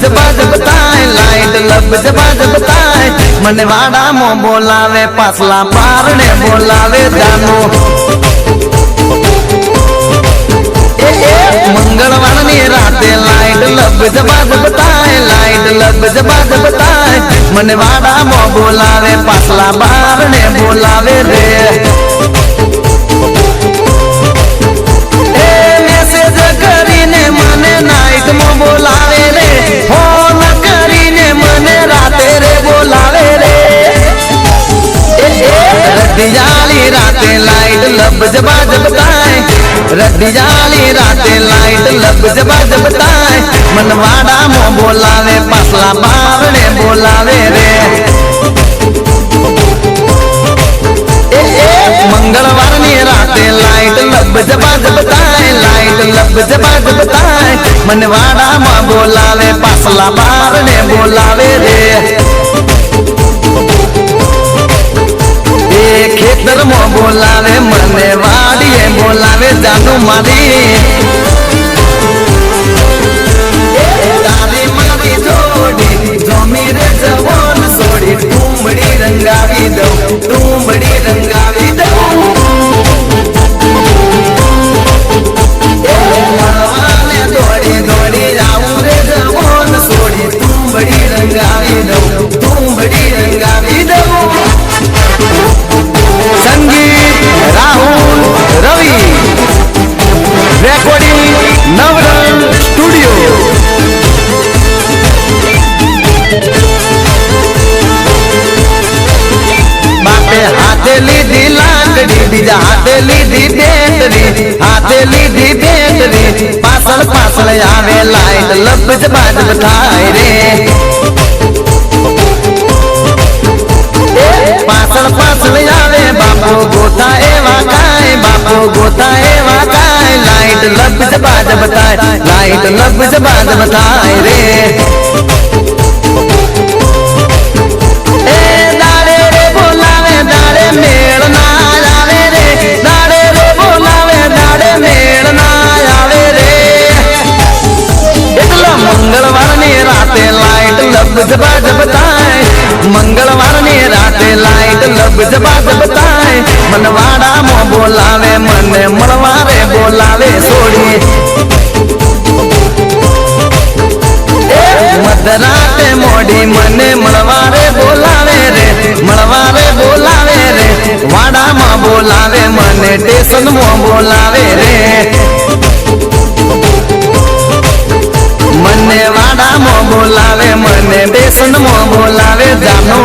जबा जबताए लाइट लब जबा जबताए मन वाड़ा मो बोलावे पासला पारने बोलावे जानो मंगलवार नी राते लाइट लब जबा जबताए लाइट लब जबा जबताए मन वाड़ा मो बोलावे पासला पारने बोलावे रे मैसेज करीने मने नाइट मो बोलावे रे फोन करीने मने राते रे बोलावे रे रद्दी जाली राते लाइट लब जबा जबताए रद्दी जाली राते लाइट लब जबा जबताए मनवाड़ा मो बोलावे पासला बारने बोलावे रे मंगलवार नी राते लाइट लब जबा जबताए लाइट लब जबा जबताए मनवाड़ा मो बोलावे पासला बारने बोलावे रे खेतर मो बोलावे मने वाड़िए बोलावे जानू मारी तारी मारी जोड़ी जमी रे जवान सोड़ी टूमड़ी रंगावी दो टूमड़ी रंगावी दो दौड़ी दौड़ी जाऊं रे जवान सोड़ी टूमड़ी रंगावी दो टूमड़ी रंगावी दो संगीत राहुल रवि रेकॉर्डिंग नवरंग स्टूडियो बापे हाथे लीधी लाकड़ी बीजा हाथे लीधी बैटरी हाथे लीधी बैटरी पासल पासल आवे लाइट लब जबा जबताए रे पासल पासल आवे बापू गोता एवा काय बापू गोता एवा काय लाइट लब जबा जबताए लाइट लब जबा जबताए रे दाड़े रे बोलावे दाड़े मेल ना आवे रे दाड़े रे बोलावे दाड़े मेल ना आवे रे इतला मंगलवार नी राते लाइट लब जबा जबताए मंगलवार नी राते लाइट लब जबा जबताए मनवाड़ा मो बोलावे मने मलवारे बोलावे सोड़ी मधराते मोड़ी मने मलवारे बोलावे रे मलवारे बोलावे रे वाड़ा मा बोलावे मने स्टेशन मो बोलावे रे मने वाड़ा मो बोलावे मने स्टेशन मो बोलावे जानो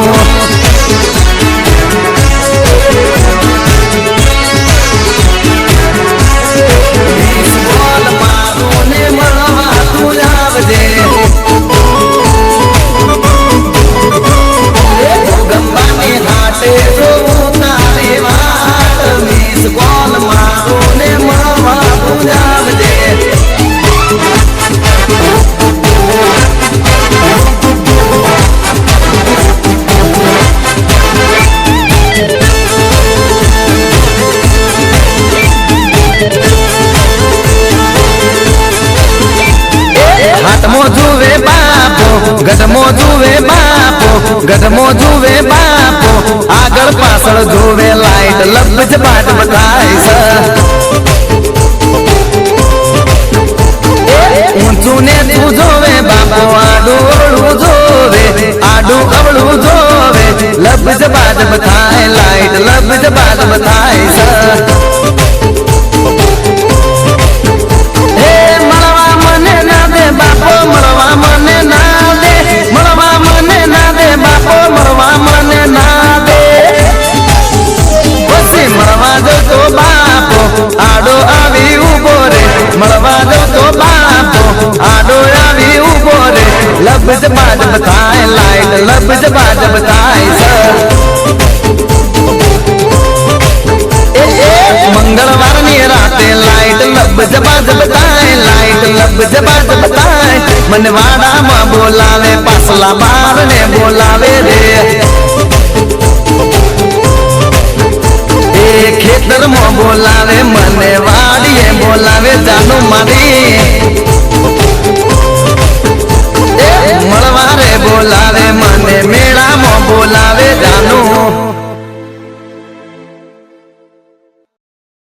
गढ़मो जुवे बापो आगल पासल जुवे लाइट लब जबा जबताए ऊंचू ने तू जोवे बापो आडू अवड़ू जोवे लब जबा जबताए लाइट लब जबा जबताए मलवा मने ना दे बापो मलवा मने ना दे मलवा मने ना दे बापो मलवा मने ना दे बसी मलवा दो तो बापो आडो आवी उबो रे मलवा दो तो बापो आडो आवी उबो रे लब जबा जबताए लाइट लब जबा जबताए मंगलवार नी राते लाइट लब जबा जबताए लाइट लब जबा जबताए मनवाड़ा मा बोलावे पासला बारने बोलावे रे खेतर मो बोलावे मने वाड़िए बोलावे जानू मारी બોલાવે